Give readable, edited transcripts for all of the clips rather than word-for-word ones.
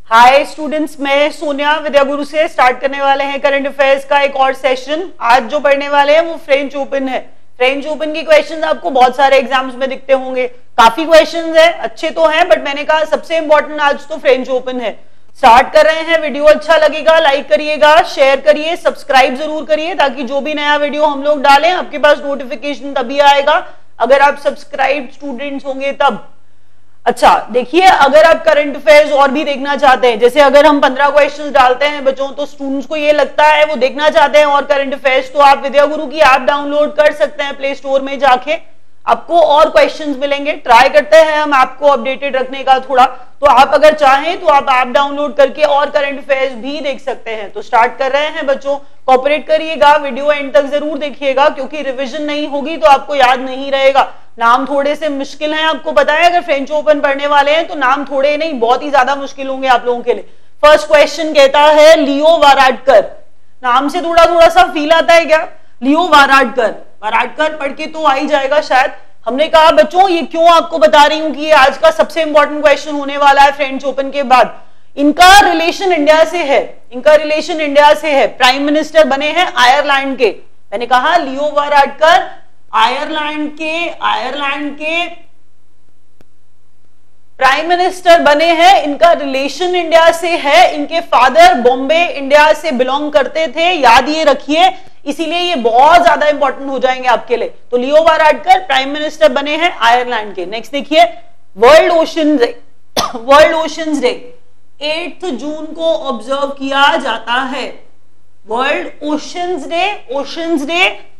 Hi students, मैं सोनिया विद्या गुरु से start करने वाले हैं करंट अफेयर्स का एक और सेशन। आज जो पढ़ने वाले हैं वो फ्रेंच ओपन है। फ्रेंच ओपन के क्वेश्चंस आपको बहुत सारे एग्जाम्स में दिखते होंगे, काफी क्वेश्चंस है, अच्छे तो हैं, बट मैंने कहा सबसे इंपॉर्टेंट आज तो फ्रेंच ओपन है। स्टार्ट कर रहे हैं। वीडियो अच्छा लगेगा लाइक करिएगा, शेयर करिए, सब्सक्राइब जरूर करिए, ताकि जो भी नया वीडियो हम लोग डालें आपके पास नोटिफिकेशन तभी आएगा अगर आप सब्सक्राइब स्टूडेंट्स होंगे तब। अच्छा देखिए, अगर आप करंट अफेयर्स और भी देखना चाहते हैं, जैसे अगर हम 15 क्वेश्चंस डालते हैं बच्चों, तो स्टूडेंट्स को ये लगता है वो देखना चाहते हैं और करंट अफेयर्स, तो आप विद्या गुरु की ऐप डाउनलोड कर सकते हैं प्ले स्टोर में जाके, आपको और क्वेश्चंस मिलेंगे। ट्राई करते हैं हम ऐप को अपडेटेड रखने का थोड़ा, तो आप अगर चाहें तो आप ऐप डाउनलोड करके और करंट अफेयर्स भी देख सकते हैं। तो स्टार्ट कर रहे हैं बच्चों, कोऑपरेट करिएगा, वीडियो एंड तक जरूर देखिएगा, क्योंकि रिवीजन नहीं होगी तो आपको याद नहीं रहेगा। नाम थोड़े से मुश्किल हैं, आपको पता है, अगर फ्रेंच ओपन पढ़ने वाले हैं तो नाम थोड़े नहीं बहुत ही ज्यादा मुश्किल होंगे आप लोगों के लिए। फर्स्ट क्वेश्चन कहता है लियो वाराडकर। नाम से थोड़ा थोड़ा सा फील आता है क्या? लियो वाराडकर, वाराडकर पढ़ के तो आ ही जाएगा शायद। हमने कहा बच्चों ये क्यों आपको बता रही हूं कि ये आज का सबसे इंपॉर्टेंट क्वेश्चन होने वाला है फ्रेंच ओपन के बाद। इनका रिलेशन इंडिया से है, इनका रिलेशन इंडिया से है। प्राइम मिनिस्टर बने हैं आयरलैंड के। मैंने कहा लियो वाराडकर आयरलैंड के प्राइम मिनिस्टर बने हैं, इनका रिलेशन इंडिया से है। इनके फादर बॉम्बे इंडिया से बिलोंग करते थे, याद ये रखिए, इसीलिए ये बहुत ज्यादा इंपॉर्टेंट हो जाएंगे आपके लिए। तो लियो वाराडकर प्राइम मिनिस्टर बने हैं आयरलैंड के। नेक्स्ट देखिए, world ocean day. World oceans day 8 जून को ऑब्जर्व किया जाता है। World oceans day, oceans day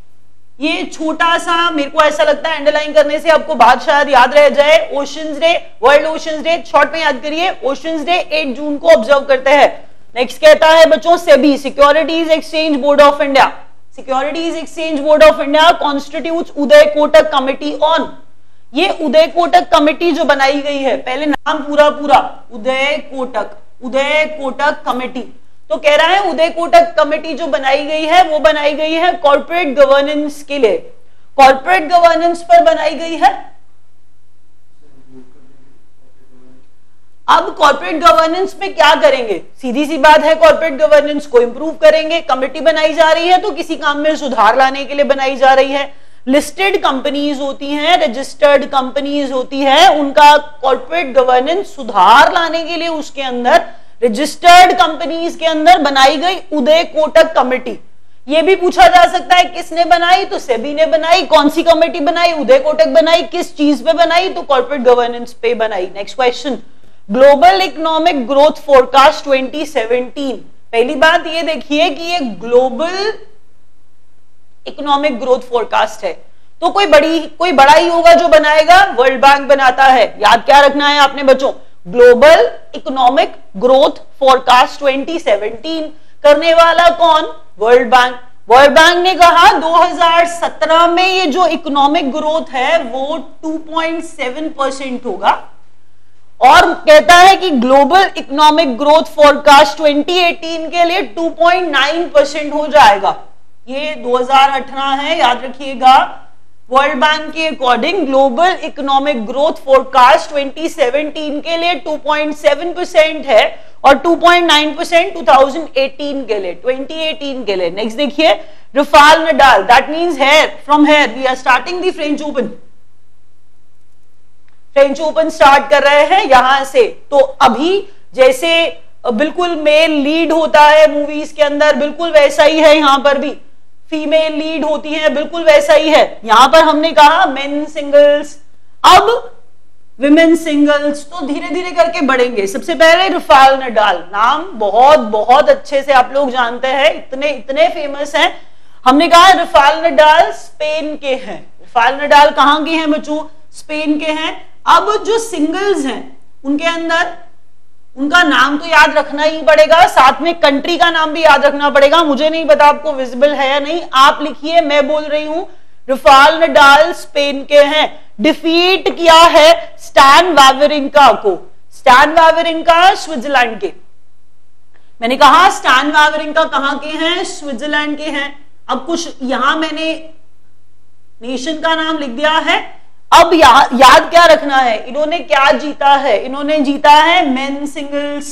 ये छोटा सा, मेरे को ऐसा लगता है अंडरलाइन करने से आपको बात शायद याद रह जाए। Oceans day, world oceans day short में याद करिए। ओशंस डे 8 जून को ऑब्जर्व करते हैं। नेक्स्ट कहता है बच्चों SEBI, securities exchange board of India. Securities exchange board of India constitutes Uday Kotak committee on. ये उदय कोटक कमिटी जो बनाई गई है, पहले नाम पूरा उदय कोटक कमिटी। तो कह रहा है उदय कोटक कमेटी जो बनाई गई है वो बनाई गई है कॉर्पोरेट गवर्नेंस के लिए। कॉर्पोरेट गवर्नेंस पर बनाई गई है। अब कॉर्पोरेट गवर्नेंस में क्या करेंगे? सीधी सी बात है, कॉर्पोरेट गवर्नेंस को इंप्रूव करेंगे। कमेटी बनाई जा रही है तो किसी काम में सुधार लाने के लिए बनाई जा रही है। लिस्टेड कंपनीज होती हैं, रजिस्टर्ड कंपनीज होती है, उनका कॉर्पोरेट गवर्नेंस सुधार लाने के लिए उसके अंदर रजिस्टर्ड कंपनीज के अंदर बनाई गई उदय कोटक कमेटी। यह भी पूछा जा सकता है किसने बनाई, तो सेबी ने बनाई। कौन सी कमेटी बनाई? उदय कोटक बनाई। किस चीज पे बनाई? तो कॉर्पोरेट गवर्नेंस पे बनाई। Next question, global economic growth forecast 2017। पहली बात ये देखिए कि ये ग्लोबल इकोनॉमिक ग्रोथ फोरकास्ट है, तो कोई बड़ा ही होगा जो बनाएगा, वर्ल्ड बैंक बनाता है। याद क्या रखना है आपने बच्चों? ग्लोबल इकोनॉमिक ग्रोथ फोरकास्ट 2017 करने वाला कौन? World bank. वर्ल्ड बैंक ने कहा 2017 में ये जो इकोनॉमिक ग्रोथ है वो 2.7% होगा, और कहता है कि ग्लोबल इकोनॉमिक ग्रोथ फोरकास्ट 2018 के लिए 2.9% हो जाएगा। ये 2018 है, याद रखिएगा। वर्ल्ड बैंक के according global economic growth forecast 2017 के लिए 2.7% है और 2.9% 2018 के लिए, 2018 के लिए। नेक्स्ट देखिए, Rafael Nadal, that means from here we are starting the French Open. French Open start कर रहे हैं यहां से। तो अभी जैसे बिल्कुल मेल लीड होता है मूवीज के अंदर, बिल्कुल वैसा ही है यहां पर भी। फीमेल लीड होती है, बिल्कुल वैसा ही है। यहां पर हमने कहा मेन सिंगल्स, अब विमेन सिंगल्स, तो धीरे धीरे करके बढ़ेंगे। सबसे पहले राफेल नडाल, नाम बहुत बहुत अच्छे से आप लोग जानते हैं, इतने फेमस हैं। हमने कहा राफेल नडाल स्पेन के हैं। राफेल नडाल कहां के हैं बच्चों? स्पेन के हैं। अब जो सिंगल्स हैं उनके अंदर उनका नाम तो याद रखना ही पड़ेगा, साथ में कंट्री का नाम भी याद रखना पड़ेगा। मुझे नहीं पता आपको विजिबल है या नहीं, आप लिखिए, मैं बोल रही हूं। राफेल नडाल स्पेन के हैं। डिफीट किया है स्टैन वावरिंका को। स्टैन वावरिंका स्विट्जरलैंड के। मैंने कहा स्टैन वावरिंका कहां के हैं? स्विट्जरलैंड के हैं। अब कुछ यहां मैंने नेशन का नाम लिख दिया है, अब याद क्या रखना है, इन्होंने क्या जीता है, इन्होंने जीता है मेन सिंगल्स,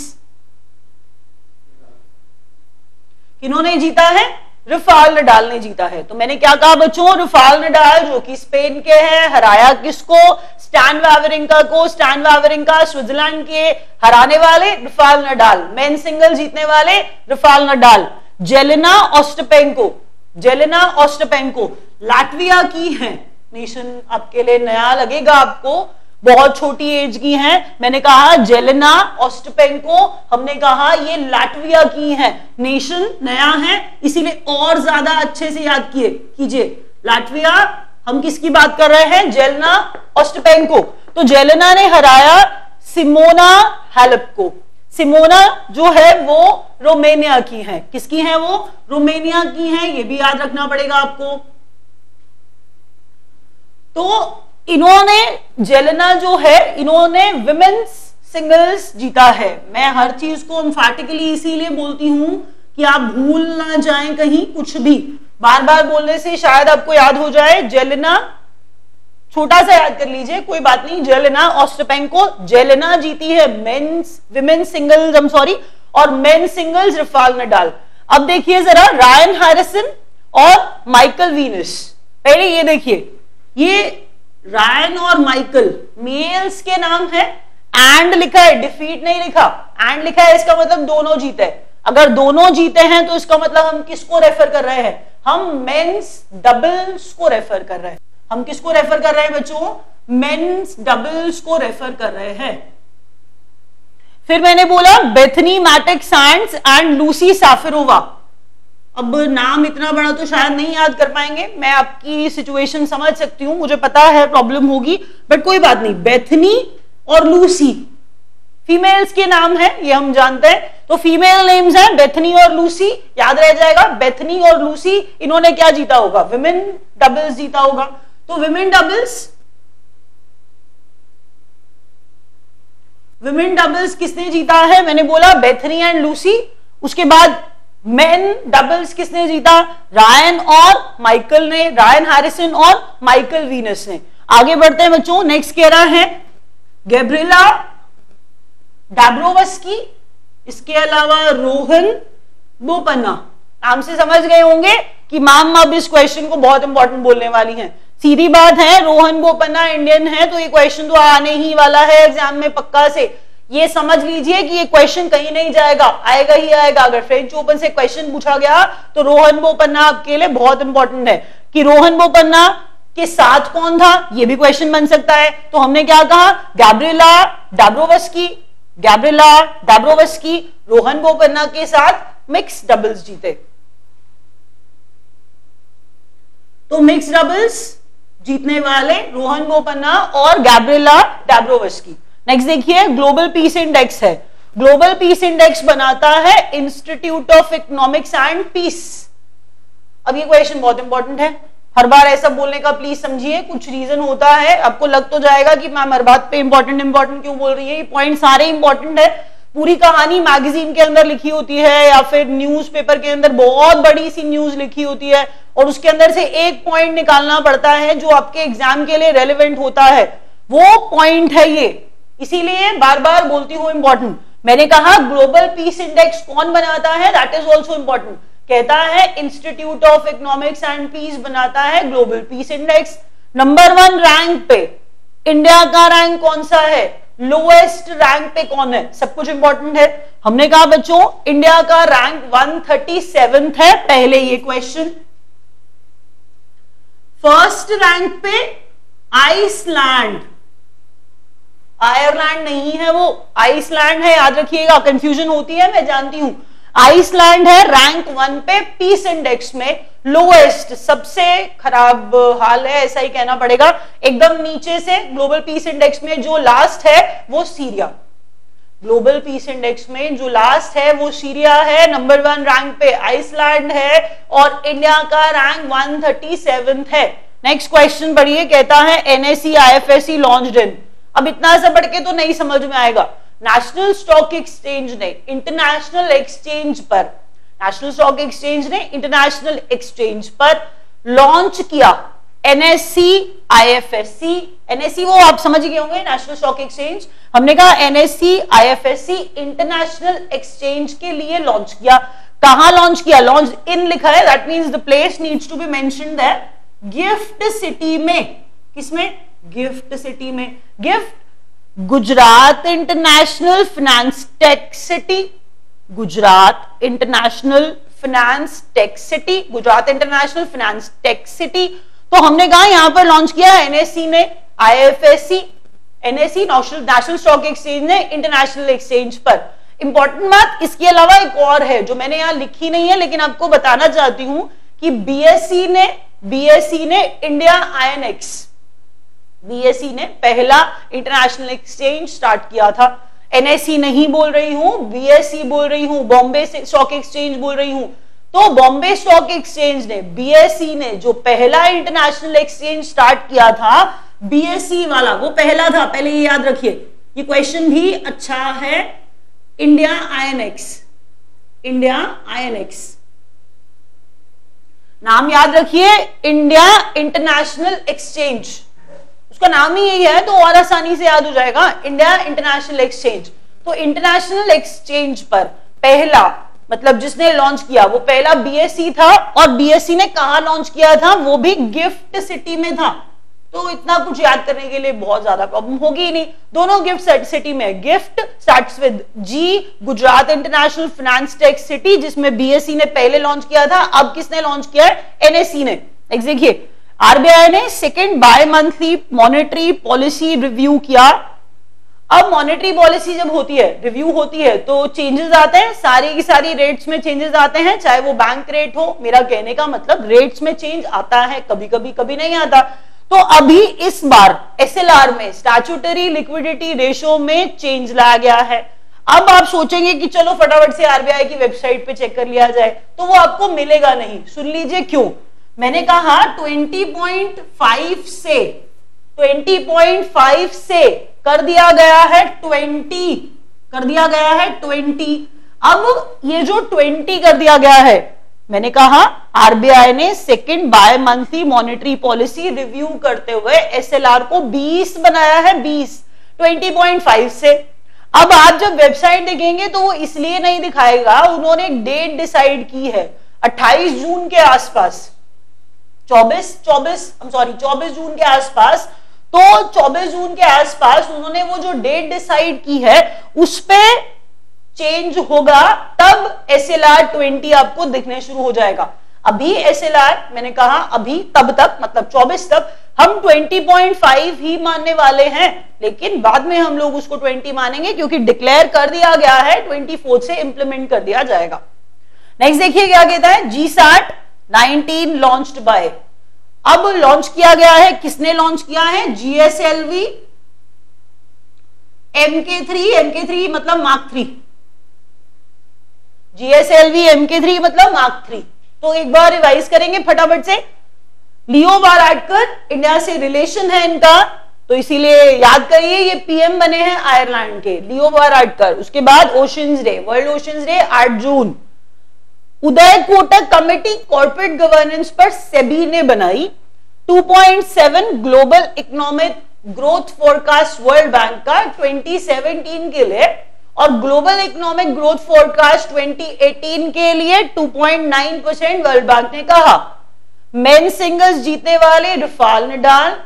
किन्होंने जीता है? राफेल नडाल ने जीता है। तो मैंने क्या कहा बच्चों, राफेल नडाल जो कि स्पेन के हैं, हराया किसको? स्टैन वावरिंका को। स्टैन वावरिंका स्विट्जरलैंड के हराने वाले राफेल नडाल। मेन सिंगल जीतने वाले Rafael Nadal. Jelena Ostapenko, Jelena Ostapenko Latvia की है। नेशन आपके लिए नया लगेगा, आपको बहुत छोटी एज की हैं। मैंने कहा जेलेना ओस्टापेंको, हमने कहा ये लाटविया की है। नेशन नया है, इसीलिए और ज्यादा अच्छे से याद कीजिए। लाटविया, हम किसकी बात कर रहे हैं? Jelena Ostapenko. तो जेलेना ने हराया सिमोना हालेप को। सिमोना जो है वो रोमानिया की है। किसकी है वो? रोमानिया की है, ये भी याद रखना पड़ेगा आपको। तो इन्होंने, जेलेना जो है, इन्होंने विमेन्स सिंगल्स जीता है। मैं हर चीज को एम्फैटिकली इसीलिए बोलती हूं कि आप भूल ना जाएं कहीं कुछ भी। बार बार बोलने से शायद आपको याद हो जाए। जेलेना, छोटा सा याद कर लीजिए, कोई बात नहीं। जेलेना ओस्टापेंको, जेलेना जीती है men's, women's singles, I'm sorry, और मेन सिंगल्स राफेल नडाल। अब देखिए जरा रायन हैरिसन और माइकल वीनस। पहले ये देखिए, ये रायन और माइकल मेल्स के नाम है। एंड लिखा है, डिफीट नहीं लिखा। एंड लिखा है, इसका मतलब दोनों जीते। अगर दोनों जीते हैं तो इसका मतलब हम किसको रेफर कर रहे हैं? हम मेंस डबल्स को रेफर कर रहे हैं। हम किसको रेफर कर रहे हैं बच्चों? मेंस डबल्स को रेफर कर रहे हैं। फिर मैंने बोला Bethanie Mattek Sands and Lucie Safarova. अब नाम इतना बड़ा तो शायद नहीं याद कर पाएंगे, मैं आपकी सिचुएशन समझ सकती हूं, मुझे पता है प्रॉब्लम होगी, बट कोई बात नहीं। बेथनी और लूसी फीमेल्स के नाम है, ये हम जानते हैं। तो फीमेल नेम्स हैं बेथनी और लूसी, याद रह जाएगा। बेथनी और लूसी, इन्होंने क्या जीता होगा? विमेन डबल्स जीता होगा। तो विमेन डबल्स किसने जीता है? मैंने बोला बेथनी एंड लूसी। उसके बाद मेन डबल्स किसने जीता? रायन और माइकल ने, रायन हैरिसन और माइकल वीनस ने। आगे बढ़ते हैं बच्चों। नेक्स्ट कह रहा है गैब्रिएला डाब्रोवस्की, इसके अलावा रोहन बोपन्ना। नाम से समझ गए होंगे कि मैम अब इस क्वेश्चन को बहुत इंपॉर्टेंट बोलने वाली हैं। सीधी बात है, रोहन बोपन्ना इंडियन है, तो ये क्वेश्चन तो आने ही वाला है एग्जाम में पक्का से। ये समझ लीजिए कि ये क्वेश्चन कहीं नहीं जाएगा, आएगा ही आएगा। अगर फ्रेंच ओपन से क्वेश्चन पूछा गया तो रोहन बोपन्ना आपके लिए बहुत इंपॉर्टेंट है कि रोहन बोपन्ना के साथ कौन था, ये भी क्वेश्चन बन सकता है। तो हमने क्या कहा? Gabriela Dabrowski, Gabriela Dabrowski Rohan Bopanna के साथ मिक्स डबल्स जीते। तो मिक्स डबल्स जीतने वाले रोहन बोपन्ना और गैब्रिएला डाब्रोवस्की। नेक्स्ट देखिए, ग्लोबल पीस इंडेक्स है। ग्लोबल पीस इंडेक्स बनाता है Institute of Economics and Peace. अब ये क्वेश्चन बहुत इंपॉर्टेंट है, हर बार ऐसा बोलने का प्लीज समझिए, कुछ रीजन होता है। आपको लग तो जाएगा कि मैम हर बात पे इंपॉर्टेंट क्यों बोल रही है, ये पॉइंट सारे इंपॉर्टेंट है। पूरी कहानी मैगजीन के अंदर लिखी होती है या फिर न्यूज़पेपर के अंदर बहुत बड़ी सी न्यूज लिखी होती है और उसके अंदर से एक पॉइंट निकालना पड़ता है जो आपके एग्जाम के लिए रेलेवेंट होता है, वो पॉइंट है ये। इसीलिए बार बार बोलती हूं इंपॉर्टेंट। मैंने कहा ग्लोबल पीस इंडेक्स कौन बनाता है, दैट इज ऑल्सो इंपॉर्टेंट। कहता है Institute of Economics and Peace बनाता है Global Peace Index. Number 1 rank पे इंडिया का रैंक कौन सा है, लोएस्ट रैंक पे कौन है, सब कुछ इंपॉर्टेंट है। हमने कहा बच्चों इंडिया का रैंक 137 है, पहले ये क्वेश्चन। फर्स्ट रैंक पे आइसलैंड, आयरलैंड नहीं है वो, आइसलैंड है, याद रखिएगा, कंफ्यूजन होती है मैं जानती हूं। आइसलैंड है रैंक 1 पे पीस इंडेक्स में, लोएस्ट, सबसे खराब हाल है ऐसा ही कहना पड़ेगा। एकदम नीचे से ग्लोबल पीस इंडेक्स में जो लास्ट है वो सीरिया, ग्लोबल पीस इंडेक्स में जो लास्ट है वो सीरिया है। नंबर 1 रैंक पे आइसलैंड है और इंडिया का रैंक 137 है। नेक्स्ट क्वेश्चन पढ़िए, कहता है एनएसई आईएफएससी लॉन्च्ड इन। अब इतना सा पढ़ के तो नहीं समझ में आएगा। नेशनल स्टॉक एक्सचेंज ने इंटरनेशनल एक्सचेंज पर, नेशनल स्टॉक एक्सचेंज ने इंटरनेशनल एक्सचेंज पर लॉन्च किया एनएसई आईएफएससी एनएससी वो आप समझ गए होंगे, नेशनल स्टॉक एक्सचेंज। हमने कहा एनएससी आईएफएससी इंटरनेशनल एक्सचेंज के लिए लॉन्च किया। कहां लॉन्च किया? लॉन्च इन लिखा है, that means the place needs to be mentioned है गिफ्ट सिटी में। किसमें? गिफ्ट सिटी में। GIFT Gujarat International Finance Tec City, Gujarat International Finance Tec City, Gujarat International Finance Tec City. तो हमने कहा यहां पर लॉन्च किया एनएससी ने, IFSC, NSC National Stock Exchange ने इंटरनेशनल एक्सचेंज पर। इंपॉर्टेंट बात इसके अलावा एक और है जो मैंने यहां लिखी नहीं है लेकिन आपको बताना चाहती हूं कि बीएसई ने इंडिया आईएनएक्स, बीएसई ने पहला इंटरनेशनल एक्सचेंज स्टार्ट किया था। एनएससी नहीं बोल रही हूं, बीएसई बोल रही हूं, बॉम्बे स्टॉक एक्सचेंज बोल रही हूं। तो बॉम्बे स्टॉक एक्सचेंज ने, बीएसई ने जो पहला इंटरनेशनल एक्सचेंज स्टार्ट किया था, बीएसई वाला वो पहला था। पहले ये याद रखिए, ये क्वेश्चन भी अच्छा है। इंडिया आईएनएक्स, इंडिया आईएनएक्स नाम याद रखिए, इंडिया इंटरनेशनल एक्सचेंज, उसका नाम ही यही है तो और आसानी से याद हो जाएगा, इंडिया इंटरनेशनल एक्सचेंज। तो इंटरनेशनल एक्सचेंज पर पहला मतलब जिसने लॉन्च किया वो पहला बीएसई था, और बीएसई ने कहां लॉन्च किया था? वो भी गिफ्ट सिटी में था। तो इतना कुछ याद करने के लिए बहुत ज्यादा प्रॉब्लम होगी ही नहीं, दोनों गिफ्ट सिटी में। GIFT starts with G, Gujarat International Finance Tec City, जिसमें बीएसई ने पहले लॉन्च किया था। अब किसने लॉन्च किया है? एनएससी ने। देखिए आरबीआई ने second by monthly monetary policy review किया। अब मॉनेटरी पॉलिसी जब होती है, रिव्यू होती है, तो चेंजेस आते हैं, सारी की सारी रेट्स में चेंजेस आते हैं, चाहे वो बैंक रेट हो। मेरा कहने का मतलब रेट्स में चेंज आता है, कभी कभी कभी नहीं आता। तो अभी इस बार एसएलआर में, स्टैट्यूटरी लिक्विडिटी रेशो में चेंज लाया गया है। अब आप सोचेंगे कि चलो फटाफट से आरबीआई की वेबसाइट पे चेक कर लिया जाए, तो वो आपको मिलेगा नहीं। सुन लीजिए क्यों। मैंने कहा 20.5 से कर दिया गया है 20, कर दिया गया है 20। अब ये जो 20 कर दिया गया है, मैंने कहा आरबीआई ने second by monthly monetary policy review करते हुए एसएलआर को 20 बनाया है, 20.5 से। अब आप जब वेबसाइट देखेंगे तो वो इसलिए नहीं दिखाएगा, उन्होंने एक डेट डिसाइड की है 28 जून के आसपास, 24 जून के आसपास। तो 24 जून के आसपास उन्होंने वो जो डेट डिसाइड की है उस पे चेंज होगा, तब एसएलआर 20 आपको दिखने शुरू हो जाएगा। अभी एसएलआर मैंने कहा अभी तब तक मतलब 24 तक हम 20.5 ही मानने वाले हैं, लेकिन बाद में हम लोग उसको 20 मानेंगे क्योंकि डिक्लेयर कर दिया गया है, 24 से इंप्लीमेंट कर दिया जाएगा। नेक्स्ट देखिए क्या कहता है, G-SAT 19 लॉन्च्ड बाय। अब लॉन्च किया गया है, किसने लॉन्च किया है? GSLV MK3 मतलब मार्क 3, GSLV MK3 मतलब मार्क 3। तो एक बार रिवाइज करेंगे फटाफट से। लियो वाराडकर, इंडिया से रिलेशन है इनका, तो इसीलिए याद करिए ये पीएम बने हैं आयरलैंड के, लियो वाराडकर। उसके बाद oceans day, world oceans day 8 जून। Uday Kotak committee corporate governance पर सेबी ने बनाई। 2.7 global economic growth forecast world bank का 2017 के लिए, और ग्लोबल इकोनॉमिक ग्रोथ फोरकास्ट 2018 के लिए 2.9% वर्ल्ड बैंक ने कहा। मेन सिंगल्स जीतने वाले राफेल नडाल,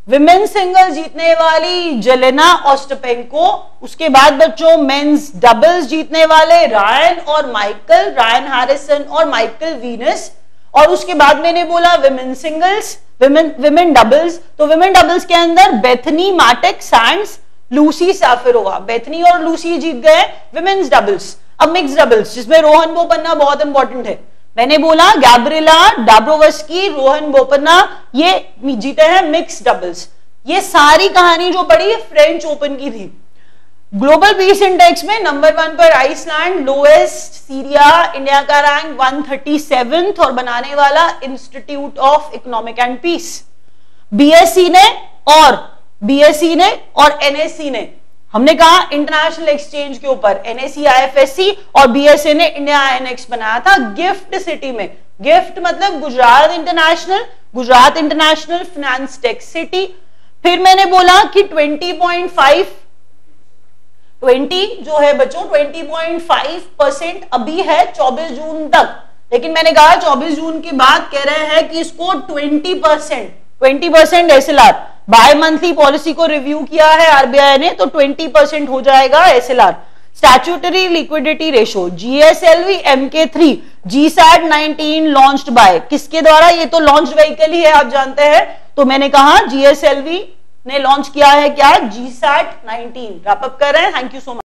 विमेन सिंगल्स जीतने वाली जेलेना ओस्टापेंको। उसके बाद बच्चों मेंस डबल्स जीतने वाले रायन और माइकल, रायन हैरिसन और माइकल वीनस। और उसके बाद मैंने बोला विमेन सिंगल्स, विमेन डबल्स, तो विमेन डबल्स के अंदर Bethanie Mattek Sands, Lucie Safarova. Bethanie और लूसी जीत गए विमेन्स डबल्स। अब मिक्स डबल्स जिसमें रोहन बोपन्ना बहुत इंपॉर्टेंट है, मैंने बोला गैब्रिएला डाब्रोवस्की, रोहन बोपन्ना, ये जीते हैं मिक्स डबल्स। ये सारी कहानी जो पड़ी फ्रेंच ओपन की थी। ग्लोबल पीस इंडेक्स में नंबर 1 पर आइसलैंड, लोएस्ट सीरिया, इंडिया का रैंक 137 और बनाने वाला Institute of Economic and Peace. BSE ने और एनएससी ने, हमने कहा इंटरनेशनल एक्सचेंज के ऊपर एनएससी आईएफएससी और बीएसए ने इंडिया आईएनएक्स बनाया था गिफ्ट सिटी में। गिफ्ट मतलब Gujarat International Finance Tec city. फिर मैंने बोला कि 20 जो है बच्चों 20.5% अभी है 24 जून तक, लेकिन मैंने कहा 24 जून के बाद कह रहे हैं कि इसको 20% एसएलआर बाय मंथली पॉलिसी को रिव्यू किया है आरबीआई ने, तो 20% हो जाएगा SLR. Statutory liquidity ratio GSLV MK3 GSAT 19 launched by किसके द्वारा, ये तो लॉन्च व्हीकल ही है आप जानते हैं, तो मैंने कहा जीएसएलवी ने लॉन्च किया है क्या, GSAT 19। रैप अप कर रहे हैं, थैंक यू सो मच।